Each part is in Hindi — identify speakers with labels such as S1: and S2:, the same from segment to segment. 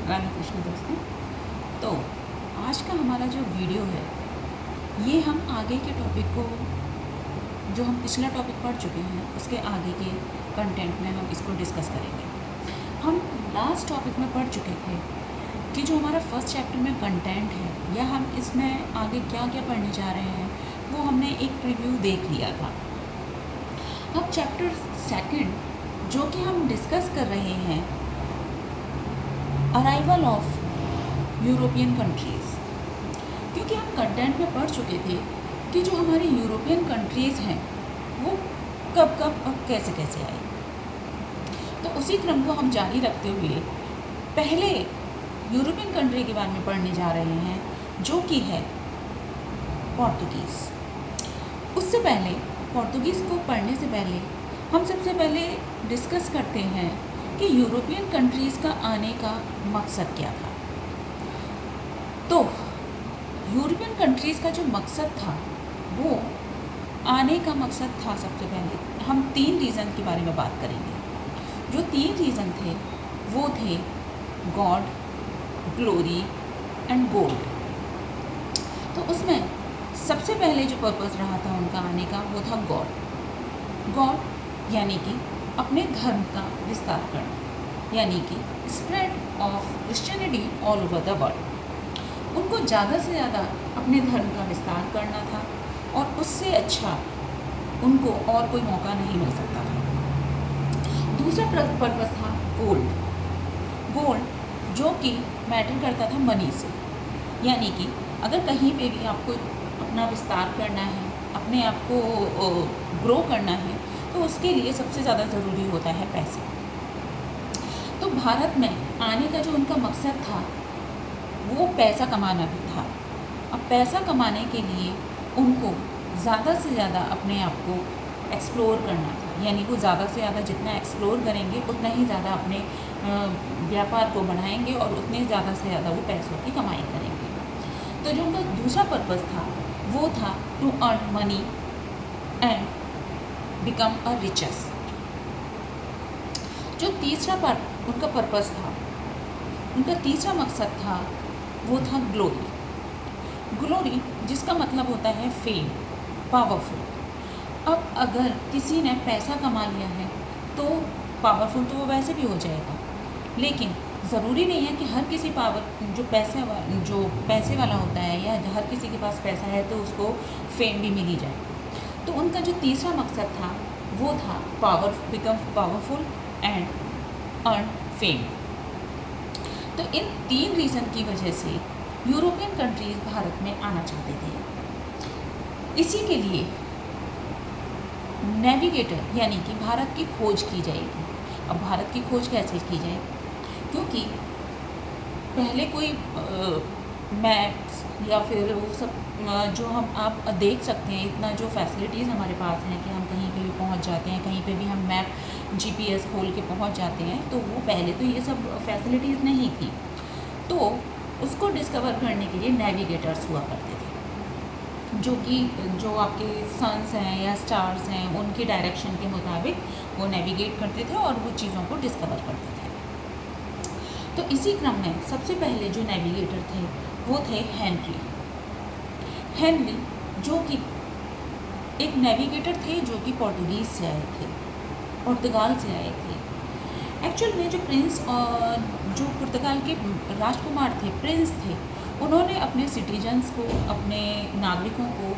S1: राधे कृष्ण दोस्तों। तो आज का हमारा जो वीडियो है, ये हम आगे के टॉपिक को, जो हम पिछला टॉपिक पढ़ चुके हैं, उसके आगे के कंटेंट में हम इसको डिस्कस करेंगे। हम लास्ट टॉपिक में पढ़ चुके थे कि जो हमारा फर्स्ट चैप्टर में कंटेंट है, या हम इसमें आगे क्या क्या पढ़ने जा रहे हैं, वो हमने एक रिव्यू देख लिया था। अब चैप्टर सेकंड जो कि हम डिस्कस कर रहे हैं, अराइवल ऑफ यूरोपियन कंट्रीज़, क्योंकि हम कंटेंट में पढ़ चुके थे कि जो हमारी यूरोपियन कंट्रीज़ हैं वो कब कब और कैसे कैसे आई। तो उसी क्रम को हम जारी रखते हुए पहले यूरोपियन कंट्री के बारे में पढ़ने जा रहे हैं, जो कि है पोर्तुगीज़। उससे पहले, पोर्तुगीज़ को पढ़ने से पहले हम सबसे पहले डिस्कस करते हैं कि यूरोपियन कंट्रीज़ का आने का मकसद क्या था। तो यूरोपियन कंट्रीज़ का जो मकसद था, वो आने का मकसद था, सबसे पहले हम 3 रीज़न के बारे में बात करेंगे। जो 3 रीज़न थे वो थे गॉड, ग्लोरी एंड गोल्ड। तो उसमें सबसे पहले जो पर्पस रहा था उनका आने का, वो था गॉड। गॉड यानी कि अपने धर्म का विस्तार करना, यानी कि spread of Christianity all over the world. उनको ज़्यादा से ज़्यादा अपने धर्म का विस्तार करना था, और उससे अच्छा उनको और कोई मौका नहीं मिल सकता था। दूसरा पर्पस था गोल्ड। गोल्ड जो कि मैटर करता था मनी से, यानी कि अगर कहीं पे भी आपको अपना विस्तार करना है, अपने आप को ग्रो करना है, तो उसके लिए सबसे ज़्यादा ज़रूरी होता है पैसे। तो भारत में आने का जो उनका मकसद था, वो पैसा कमाना भी था। अब पैसा कमाने के लिए उनको ज़्यादा से ज़्यादा अपने आप को एक्सप्लोर करना था, यानी वो ज़्यादा से ज़्यादा जितना एक्सप्लोर करेंगे उतना ही ज़्यादा अपने व्यापार को बढ़ाएंगे, और उतने ज़्यादा से ज़्यादा वो पैसों की कमाई करेंगे। तो जो उनका दूसरा पर्पस था, वो था to earn money and become a richest. जो तीसरा उनका पर्पस था, उनका तीसरा मकसद था, वो था ग्लोरी। ग्लोरी जिसका मतलब होता है फेम, पावरफुल। अब अगर किसी ने पैसा कमा लिया है तो पावरफुल तो वो वैसे भी हो जाएगा, लेकिन ज़रूरी नहीं है कि हर किसी जो पैसे वाला होता है, या हर किसी के पास पैसा है तो उसको फेम भी मिल ही जाए। तो उनका जो तीसरा मकसद था, वो था become powerful and earn fame. तो इन 3 रीज़न की वजह से यूरोपियन कंट्रीज़ भारत में आना चाहते थे। इसी के लिए नेविगेटर, यानी कि भारत की खोज की जाएगी। अब भारत की खोज कैसे की जाए, क्योंकि पहले कोई मैप्स या फिर वो सब जो आप देख सकते हैं, इतना जो फैसिलिटीज़ हमारे पास हैं कि हम कहीं पे भी पहुंच जाते हैं, कहीं पे भी हम मैप GPS खोल के पहुंच जाते हैं, तो वो पहले तो ये सब फैसिलिटीज़ नहीं थी। तो उसको डिस्कवर करने के लिए नेविगेटर्स हुआ करते थे, जो आपके सन्स हैं या स्टार्स हैं, उनकी डायरेक्शन के मुताबिक वो नेविगेट करते थे और वो चीज़ों को डिस्कवर करते थे। तो इसी क्रम में सबसे पहले जो नेविगेटर थे, वो थे हेनरी, जो कि एक नेविगेटर थे, जो कि पोर्तुगीज़ से आए थे, पुर्तगाल से आए थे। एक्चुअल में जो प्रिंस और जो पुर्तगाल के राजकुमार थे, प्रिंस थे, उन्होंने अपने सिटीजन्स को, अपने नागरिकों को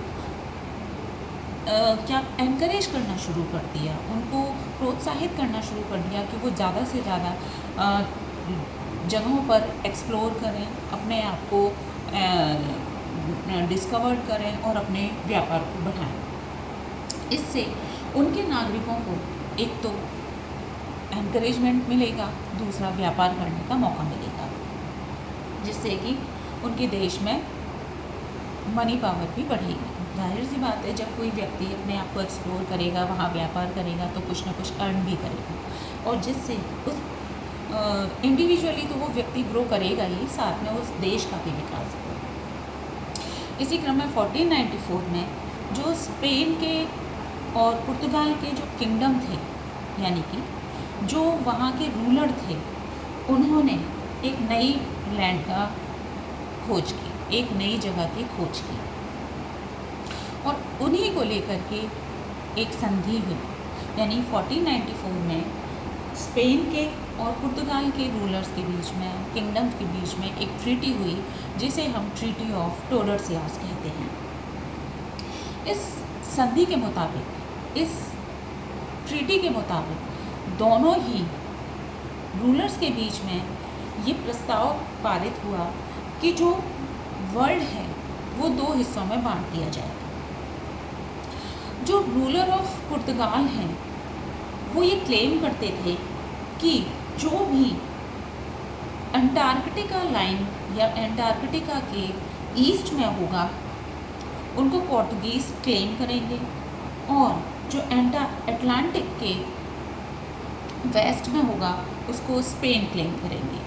S1: क्या एनकरेज करना शुरू कर दिया, उनको प्रोत्साहित करना शुरू कर दिया कि वो ज़्यादा से ज़्यादा जगहों पर एक्सप्लोर करें, अपने आप को डिस्कवर करें और अपने व्यापार को बढ़ाएं। इससे उनके नागरिकों को एक तो एनकरेजमेंट मिलेगा, दूसरा व्यापार करने का मौका मिलेगा, जिससे कि उनके देश में मनी पावर भी बढ़ेगी। जाहिर सी बात है, जब कोई व्यक्ति अपने आप को एक्सप्लोर करेगा, वहाँ व्यापार करेगा, तो कुछ ना कुछ अर्न भी करेगा, और जिससे उस इंडिविजुअली तो वो व्यक्ति ग्रो करेगा ही, साथ में उस देश का भी विकास होगा। इसी क्रम में 1494 में जो स्पेन के और पुर्तगाल के जो किंगडम थे, यानी कि जो वहाँ के रूलर थे, उन्होंने एक नई लैंड का खोज की, एक नई जगह की खोज की, और उन्हीं को लेकर के एक संधि हुई। यानी 1494 में स्पेन के और पुर्तगाल के रूलर्स के बीच में, किंगडम्स के बीच में एक ट्रीटी हुई, जिसे हम ट्रीटी ऑफ टोरसियास कहते हैं। इस संधि के मुताबिक, इस ट्रीटी के मुताबिक दोनों ही रूलर्स के बीच में ये प्रस्ताव पारित हुआ कि जो वर्ल्ड है वो दो हिस्सों में बांट दिया जाएगा। जो रूलर ऑफ पुर्तगाल हैं वो ये क्लेम करते थे कि जो भी अंटार्कटिका लाइन या अंटार्कटिका के ईस्ट में होगा उनको पोर्तुगीज़ क्लेम करेंगे, और जो अटलांटिक के वेस्ट में होगा उसको स्पेन क्लेम करेंगे।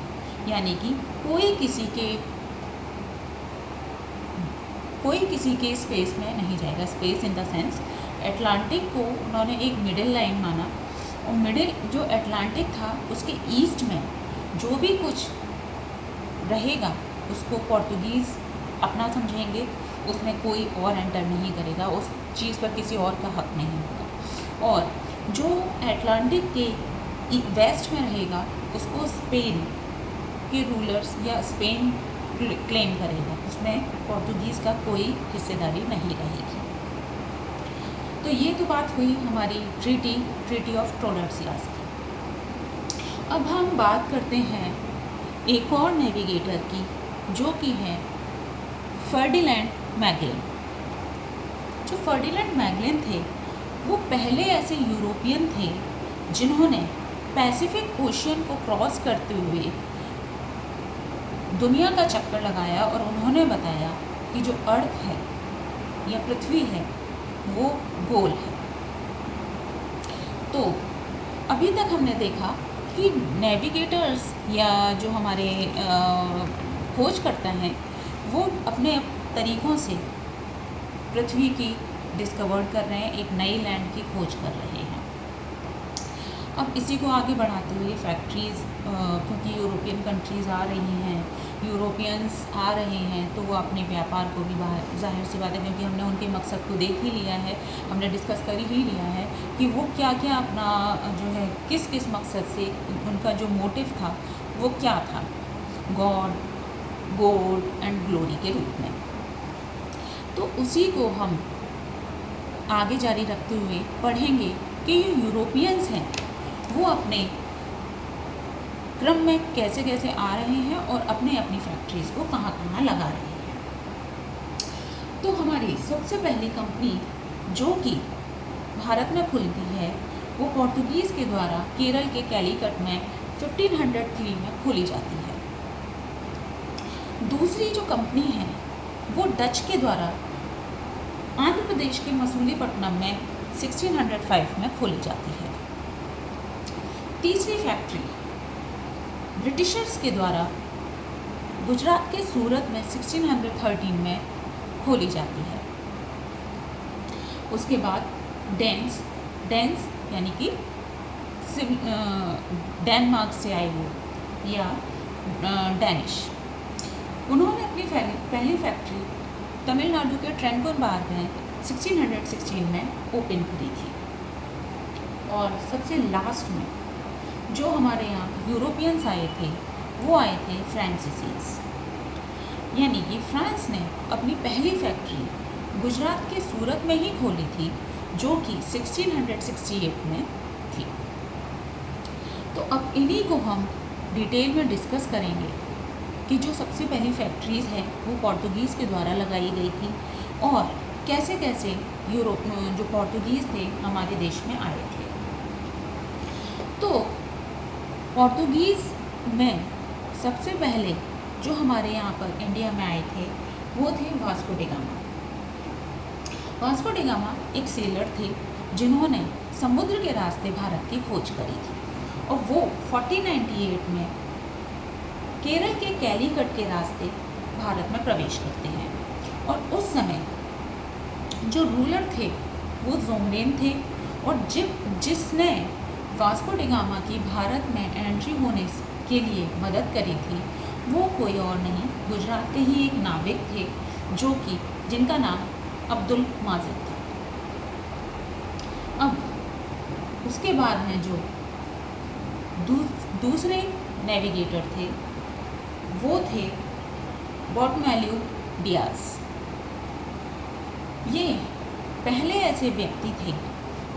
S1: यानी कि कोई किसी के स्पेस में नहीं जाएगा। Space in the sense Atlantic को उन्होंने एक मिडिल लाइन माना, और मिडिल जो अटलांटिक था उसके ईस्ट में जो भी कुछ रहेगा उसको पोर्तुगीज़ अपना समझेंगे, उसमें कोई और एंटर नहीं करेगा, उस चीज़ पर किसी और का हक नहीं होगा। और जो अटलांटिक के वेस्ट में रहेगा उसको स्पेन के रूलर्स या स्पेन क्लेम करेगा, उसमें पोर्तुगीज़ का कोई हिस्सेदारी नहीं रहेगी। तो ये तो बात हुई हमारी ट्रीटी ऑफ टोरसियास की। अब हम बात करते हैं एक और नेविगेटर की, जो कि है फर्डिनैंड मैगेलन। जो फर्डिनैंड मैगेलन थे वो पहले ऐसे यूरोपियन थे जिन्होंने पैसिफिक ओशियन को क्रॉस करते हुए दुनिया का चक्कर लगाया, और उन्होंने बताया कि जो अर्थ है या पृथ्वी है वो गोल है। तो अभी तक हमने देखा कि नेविगेटर्स या जो हमारे खोजकर्ता हैं वो अपने तरीक़ों से पृथ्वी की डिस्कवर कर रहे हैं, एक नई लैंड की खोज कर रहे हैं। अब इसी को आगे बढ़ाते हुए फैक्ट्रीज़, क्योंकि यूरोपियन कंट्रीज़ आ रही हैं, यूरोपियंस आ रहे हैं, तो वो अपने व्यापार को भी बाहर, जाहिर सी बात है क्योंकि हमने उनके मकसद को देख ही लिया है, हमने डिस्कस कर ही लिया है कि वो क्या क्या अपना जो है किस किस मकसद से, उनका जो मोटिव था वो क्या था, गॉड, गोल्ड एंड ग्लोरी के रूप में। तो उसी को हम आगे जारी रखते हुए पढ़ेंगे कि ये यूरोपियंस हैं वो अपने क्रम में कैसे कैसे आ रहे हैं और अपने अपनी फैक्ट्रीज़ को कहाँ कहाँ लगा रहे हैं। तो हमारी सबसे पहली कंपनी जो कि भारत में खुलती है वो पोर्तुगीज़ के द्वारा केरल के कैलीकट में 1503 में खोली जाती है। दूसरी जो कंपनी है वो डच के द्वारा आंध्र प्रदेश के मसूलीपट्टनम में 1605 में खोली जाती है। तीसरी फैक्ट्री ब्रिटिशर्स के द्वारा गुजरात के सूरत में 1613 में खोली जाती है। उसके बाद डेन्स यानी कि डेनमार्क से आए हुए या डैनिश, उन्होंने अपनी पहली फैक्ट्री तमिलनाडु के ट्रेनकोनबार में 1616 में ओपन करी थी। और सबसे लास्ट में जो हमारे यहाँ यूरोपियंस आए थे वो आए थे फ्रांसीसीज, यानी कि फ्रांस ने अपनी पहली फैक्ट्री गुजरात के सूरत में ही खोली थी, जो कि 1668 में थी। तो अब इन्हीं को हम डिटेल में डिस्कस करेंगे कि जो सबसे पहली फैक्ट्रीज़ है वो पोर्तुगीज़ के द्वारा लगाई गई थी और कैसे कैसे यूरोप जो पोर्तुगीज़ थे हमारे देश में आए थे। तो पोर्तुगीज़ में सबसे पहले जो हमारे यहाँ पर इंडिया में आए थे वो थे Vasco D gamma. Vasco D gamma एक सेलर थे जिन्होंने समुद्र के रास्ते भारत की खोज करी थी, और वो 1498 में केरल के कैलीकट के रास्ते भारत में प्रवेश करते हैं। और उस समय जो रूलर थे वो जोमरेन थे, और जिसने वास्को डी गामा की भारत में एंट्री होने के लिए मदद करी थी वो कोई और नहीं, गुजरात के ही एक नाविक थे जो कि जिनका नाम अब्दुल माजिद था। अब उसके बाद में जो दूसरे नेविगेटर थे वो थे बर्टोमेलियो डियाज। ये पहले ऐसे व्यक्ति थे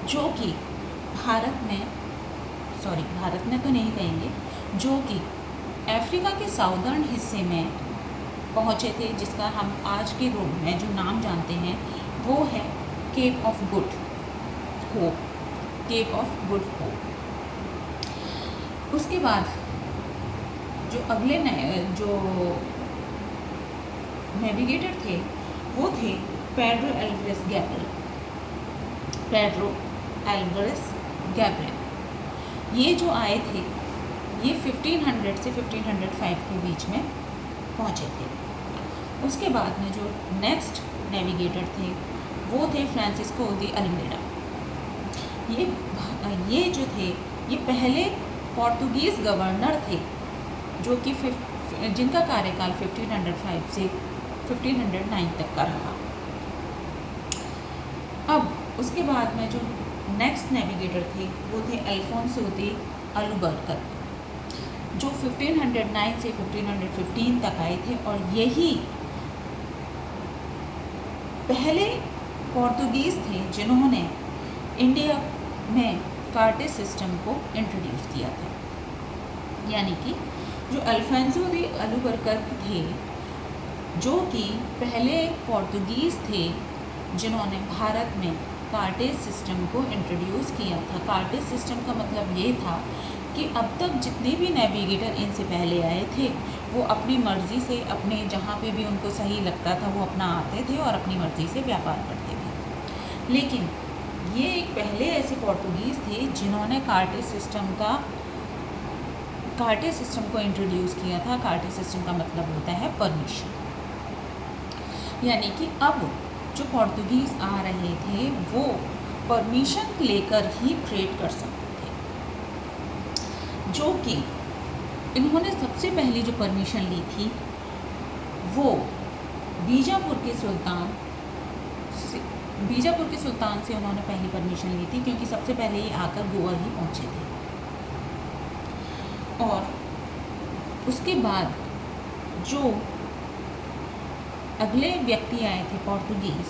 S1: जो कि भारत में तो नहीं कहेंगे, जो कि अफ्रीका के साउदर्न हिस्से में पहुँचे थे, जिसका हम आज के रूप में जो नाम जानते हैं वो है केप ऑफ गुड होप। उसके बाद जो अगले जो नेविगेटर थे वो थे पेड्रो एल्वरेस गैब्रियल। ये जो आए थे ये 1500 से 1505 के बीच में पहुँचे थे। उसके बाद में जो नेक्स्ट नेविगेटर थे वो थे फ्रांसिस्को दी अल्मेडा। ये जो थे ये पहले पोर्तुगीज़ गवर्नर थे जो कि जिनका कार्यकाल 1505 से 1509 तक का रहा। अब उसके बाद में जो नेक्स्ट नेविगेटर थे वो थे अल्फोंसो दी अल्बुकर्क, जो 1509 से 1515 तक आए थे और यही पहले पोर्तुगीज़ थे जिन्होंने इंडिया में कार्टे सिस्टम को इंट्रोड्यूस किया था। यानी कि जो अल्फोंसो दी अल्बुकर्क थे जो कि पहले पोर्तुगीज़ थे जिन्होंने भारत में कार्टे सिस्टम को इंट्रोड्यूस किया था। कार्टे सिस्टम का मतलब ये था कि अब तक जितने भी नेविगेटर इनसे पहले आए थे वो अपनी मर्ज़ी से अपने जहाँ पे भी उनको सही लगता था वो अपना आते थे और अपनी मर्ज़ी से व्यापार करते थे। लेकिन ये एक पहले ऐसे पोर्तुगीज़ थे जिन्होंने कार्टे सिस्टम को इंट्रोड्यूस किया था। कार्टे सिस्टम का मतलब होता है परमिशन, यानी कि अब जो पोर्तुगीज़ आ रहे थे वो परमिशन लेकर ही ट्रेड कर सकते थे। जो कि इन्होंने सबसे पहली जो परमिशन ली थी वो बीजापुर के सुल्तान से उन्होंने पहली परमिशन ली थी, क्योंकि सबसे पहले ये आकर गोवा ही पहुँचे थे। और उसके बाद जो अगले व्यक्ति आए थे पोर्तुगीज़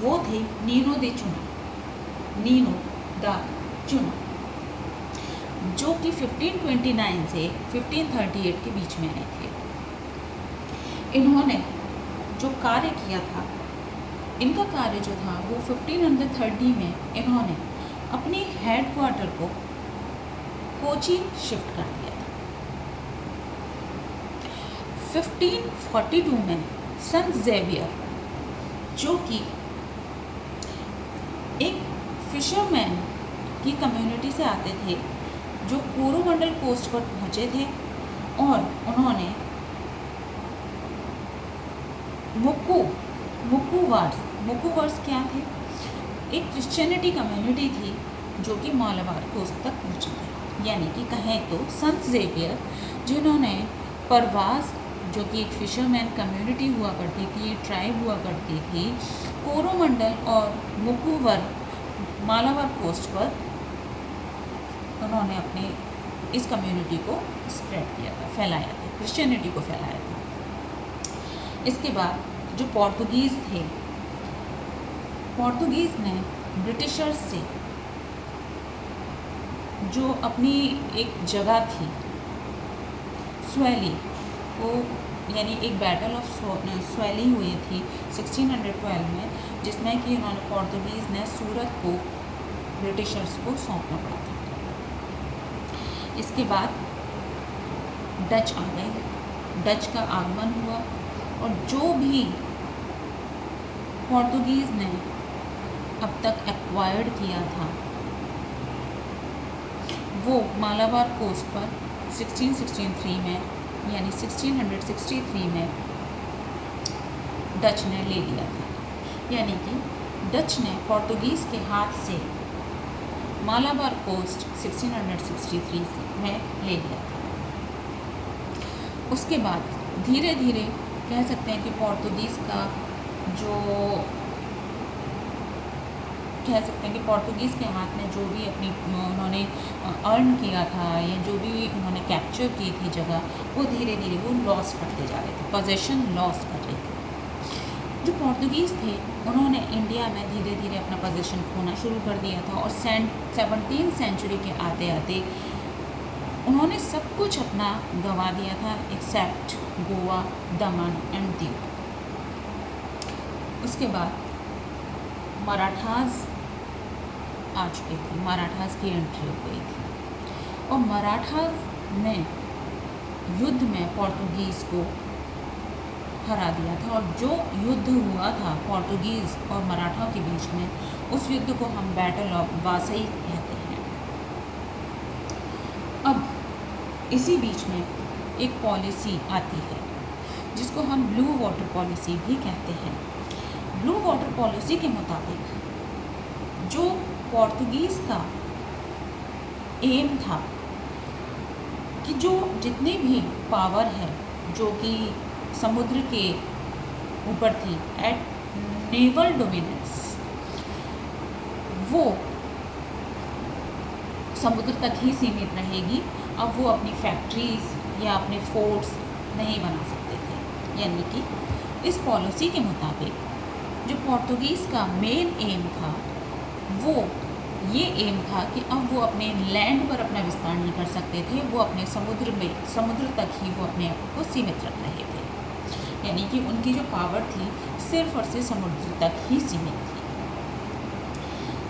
S1: वो थे नीनो दा चुना, जो कि 1529 से 1538 के बीच में आए थे। इन्होंने जो कार्य किया था, इनका कार्य जो था वो 1530 में इन्होंने अपनी हेडक्वार्टर को कोची शिफ्ट कर दिया था। 1542 में संत जेवियर जो कि एक फिशरमैन की कम्युनिटी से आते थे, जो कोरोमंडल कोस्ट पर पहुँचे थे और उन्होंने मुक्कुवर्स क्या थे, एक क्रिश्चियनिटी कम्युनिटी थी जो कि मालाबार कोस्ट तक पहुँचे थे। यानी कि कहें तो संत जेवियर जिन्होंने परवास जो कि एक फिशरमैन कम्युनिटी हुआ करती थी, ट्राइब हुआ करती थी, कोरोमंडल और मुक्कुवर मालाबार कोस्ट पर उन्होंने अपने इस कम्युनिटी को स्प्रेड किया था, फैलाया था, क्रिश्चियनिटी को फैलाया था। इसके बाद जो पोर्तुगीज़ थे, पोर्तुगीज़ ने ब्रिटिशर्स से जो अपनी एक जगह थी स्वैली को, यानी एक बैटल ऑफ स्वैली हुई थी 1612 में, जिसमें कि उन्होंने पोर्तुगीज़ ने सूरत को ब्रिटिशर्स को सौंपना पड़ा था। इसके बाद डच आ गए, डच का आगमन हुआ और जो भी पोर्तुगीज़ ने अब तक एक्वायर्ड किया था वो मालाबार कोस्ट पर 1663 में, यानी 1663 में डच ने ले लिया था। यानी कि डच ने पोर्तुगीज़ के हाथ से मालाबार कोस्ट 1663 में ले लिया था। उसके बाद धीरे धीरे कह सकते हैं कि पोर्तुगीज़ का जो कह सकते हैं कि पोर्तुगीज़ के हाथ में जो भी अपनी उन्होंने अर्न किया था या जो भी उन्होंने कैप्चर की थी जगह, वो धीरे धीरे वो लॉस करते जा रहे थे, पोजेशन लॉस कर रहे थे। जो पोर्तुगीज़ थे उन्होंने इंडिया में धीरे धीरे अपना पोजेशन खोना शुरू कर दिया था और 17th सेंचुरी के आते आते उन्होंने सब कुछ अपना गंवा दिया था accept Goa, Daman and Diu. उसके बाद मराठास आ चुके थे, मराठास की एंट्री हो गई थी और मराठास ने युद्ध में पोर्तुगीज़ को हरा दिया था। और जो युद्ध हुआ था पोर्तुगीज़ और मराठाओं के बीच में, उस युद्ध को हम बैटल ऑफ वासई कहते हैं। अब इसी बीच में एक पॉलिसी आती है जिसको हम ब्लू वाटर पॉलिसी भी कहते हैं। ब्लू वाटर पॉलिसी के मुताबिक जो पोर्तुगीज़ का एम था कि जो जितनी भी पावर है जो कि समुद्र के ऊपर थी एट नेवल डोमिनेंस, वो समुद्र तक ही सीमित रहेगी। अब वो अपनी फैक्ट्रीज़ या अपने फोर्ट्स नहीं बना सकते थे। यानी कि इस पॉलिसी के मुताबिक जो पोर्तुगीज़ का मेन एम था वो ये एम था कि अब वो अपने लैंड पर अपना विस्तार नहीं कर सकते थे, वो अपने समुद्र तक ही वो अपने आप को सीमित रख रहे थे। यानी कि उनकी जो पावर थी सिर्फ और सिर्फ समुद्र तक ही सीमित थी।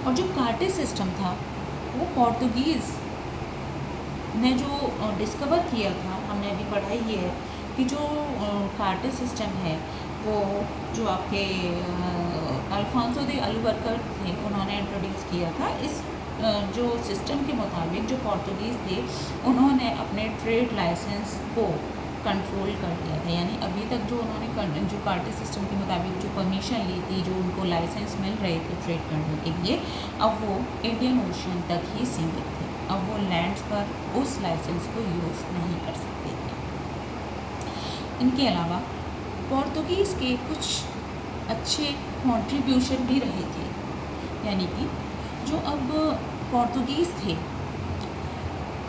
S1: और जो कार्टे सिस्टम था वो पोर्तुगीज़ ने जो डिस्कवर किया था, हमने अभी पढ़ा ही है कि जो कार्टे सिस्टम है वो जो आपके अल्फांसो दे अल्बुकर्क थे उन्होंने इंट्रोड्यूस किया था। इस जो सिस्टम के मुताबिक जो पोर्तुगीज़ थे उन्होंने अपने ट्रेड लाइसेंस को कंट्रोल कर दिया था। यानी अभी तक जो उन्होंने जो कार्टे सिस्टम के मुताबिक जो परमिशन ली थी, जो उनको लाइसेंस मिल रहे थे ट्रेड करने के लिए, अब वो इंडियन ओशन तक ही सीमित थे। अब वो लैंड्स पर उस लाइसेंस को यूज़ नहीं कर सकते थे। इनके अलावा पोर्तुगीज़ के कुछ अच्छे कंट्रीब्यूशन भी रहे थे। यानी कि जो अब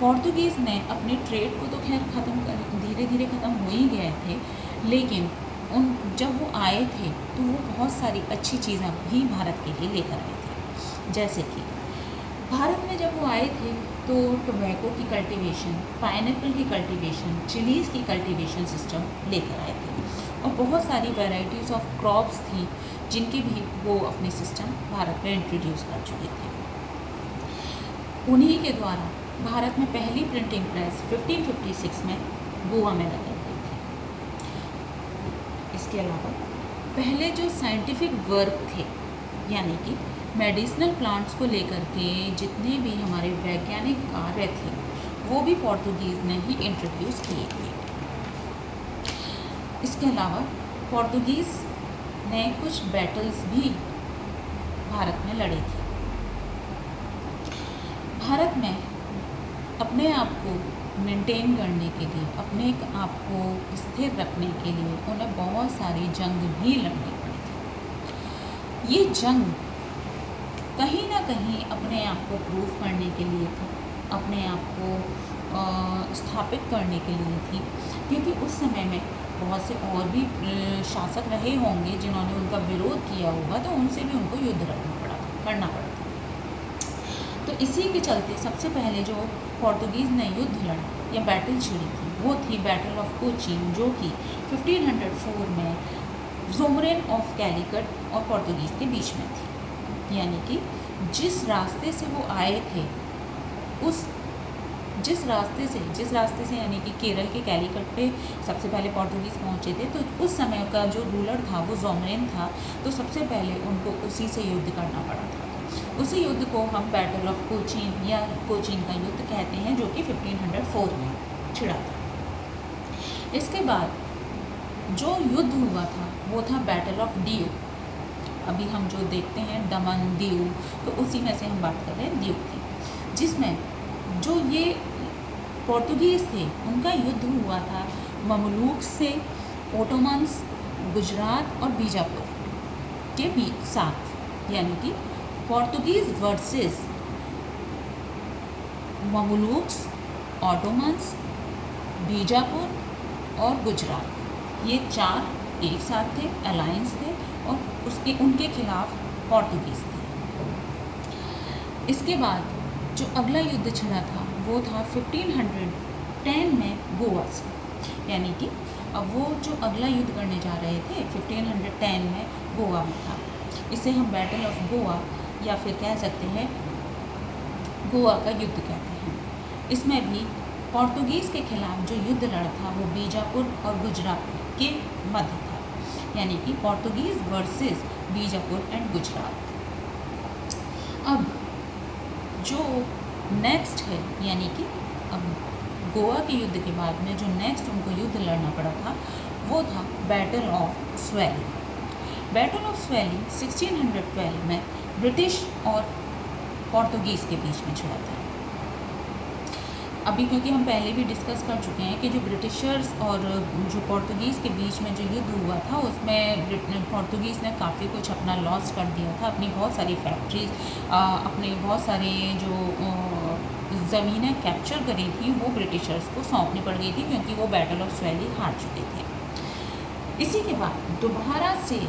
S1: पोर्तुगीज़ ने अपने ट्रेड को तो खैर धीरे धीरे ख़त्म हो ही गए थे, लेकिन जब वो आए थे तो वो बहुत सारी अच्छी चीज़ें भी भारत के लिए लेकर आए थे। जैसे कि भारत में जब वो आए थे तो टोबैको की कल्टीवेशन, पाइनएप्पल की कल्टीवेशन, चिलीज़ की कल्टीवेशन सिस्टम लेकर आए थे और बहुत सारी वैरायटीज़ ऑफ क्रॉप्स थी जिनके भी वो अपने सिस्टम भारत में इंट्रोड्यूस कर चुके थे। उन्हीं के द्वारा भारत में पहली प्रिंटिंग प्रेस 1556 में गोवा में लगाई गई थी। इसके अलावा पहले जो साइंटिफिक वर्क थे, यानी कि मेडिसिनल प्लांट्स को लेकर के जितने भी हमारे वैज्ञानिक कार्य थे, वो भी पोर्तुगीज़ ने ही इंट्रोड्यूस किए थे। इसके अलावा पोर्तुगीज़ ने कुछ बैटल्स भी भारत में लड़े थे। भारत में अपने आप को मेंटेन करने के लिए, अपने आप को स्थिर रखने के लिए उन्हें बहुत सारी जंग भी लड़नी पड़ी थी। ये जंग कहीं ना कहीं अपने आप को प्रूव करने के लिए थी, अपने आप को स्थापित करने के लिए थी, क्योंकि उस समय में बहुत से और भी शासक रहे होंगे जिन्होंने उनका विरोध किया होगा, तो उनसे भी उनको युद्ध करना पड़ा था। तो इसी के चलते सबसे पहले जो पोर्तुगीज़ ने युद्ध लड़ा या बैटल छिड़ी थी वो थी बैटल ऑफ कोचीन, जो कि 1504 में ज़ोमरेन ऑफ कैलिकट और पोर्तुगीज़ के बीच में थी। यानी कि जिस रास्ते से वो आए थे जिस रास्ते से यानी कि केरल के कैलिकट पे सबसे पहले पोर्तुगीज़ पहुँचे थे, तो उस समय का जो रूलर था वो ज़ोमरेन था, तो सबसे पहले उनको उसी से युद्ध करना पड़ा था। उसी युद्ध को हम बैटल ऑफ कोचीन या कोचीन का युद्ध कहते हैं, जो कि 1504 में छिड़ा था। इसके बाद जो युद्ध हुआ था वो था बैटल ऑफ दीव। अभी हम जो देखते हैं दमन, दीव, तो उसी में से हम बात कर रहे हैं दीव की, जिसमें जो ये पोर्तुगीज़ थे उनका युद्ध हुआ था ममलूक से ओटोमन्स, गुजरात और बीजापुर के बीच साथ, यानी कि पोर्तुगीज़ वर्सेस ममलूक्स, ओटोमन्स, बीजापुर और गुजरात, ये 4 एक साथ थे, अलायंस थे और उनके खिलाफ पोर्तुगीज़ थे। इसके बाद जो अगला युद्ध छिड़ा था वो था 1510 में गोवा से, यानी कि अब वो जो अगला युद्ध करने जा रहे थे 1510 में गोवा में था। इसे हम बैटल ऑफ गोवा या फिर कह सकते हैं गोवा का युद्ध कहते हैं। इसमें भी पोर्तुगीज़ के खिलाफ जो युद्ध लड़ा था वो बीजापुर और गुजरात के मध्य था, यानी कि Portuguese versus Bijapur and Gujarat. अब जो नेक्स्ट है, यानी कि अब गोवा के युद्ध के बाद में जो नेक्स्ट उनको युद्ध लड़ना पड़ा था वो था बैटल ऑफ स्वेली। बैटल ऑफ स्वेली 1612 में ब्रिटिश और पोर्तुगीज़ के बीच में छिड़ा था। अभी क्योंकि हम पहले भी डिस्कस कर चुके हैं कि जो ब्रिटिशर्स और जो पोर्तुगीज़ के बीच में जो युद्ध हुआ था उसमें पोर्तुगीज़ ने काफ़ी कुछ अपना लॉस कर दिया था। अपनी बहुत सारी फैक्ट्रीज, अपने बहुत सारे जो ज़मीनें कैप्चर करी थी वो ब्रिटिशर्स को सौंपनी पड़ गई थी, क्योंकि वो बैटल ऑफ स्वेली हार चुके थे। इसी के बाद दोबारा से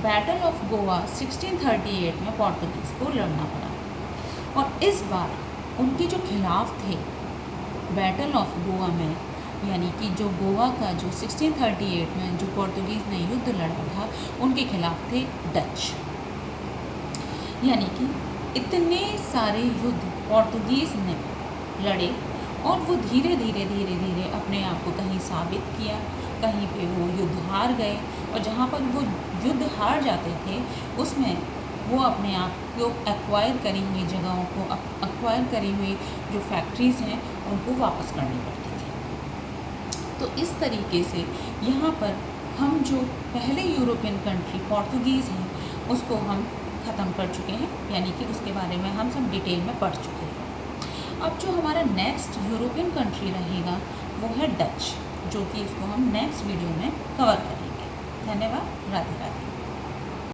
S1: बैटल ऑफ गोवा 1638 में पोर्तुगीज़ को लड़ना पड़ा और इस बार उनके जो खिलाफ थे बैटल ऑफ गोवा में, यानी कि जो गोवा का जो 1638 में जो पोर्तुगीज़ ने युद्ध लड़ा था उनके खिलाफ थे डच। यानी कि इतने सारे युद्ध पोर्तुगीज़ ने लड़े और वो धीरे धीरे अपने आप को कहीं साबित किया, कहीं पे वो युद्ध हार गए और जहाँ पर वो युद्ध हार जाते थे उसमें वो अपने आप को एक्वायर करी हुई जगहों को, एक्वायर करी हुई जो फैक्ट्रीज़ हैं उनको वापस करनी पड़ती थी। तो इस तरीके से यहाँ पर हम जो पहले यूरोपियन कंट्री पोर्तुगीज़ हैं उसको हम ख़त्म कर चुके हैं, यानी कि उसके बारे में हम सब डिटेल में पढ़ चुके हैं। अब जो हमारा नेक्स्ट यूरोपियन कंट्री रहेगा वो है डच, जो कि इसको हम नेक्स्ट वीडियो में कवर करेंगे। धन्यवाद। राधे राधे।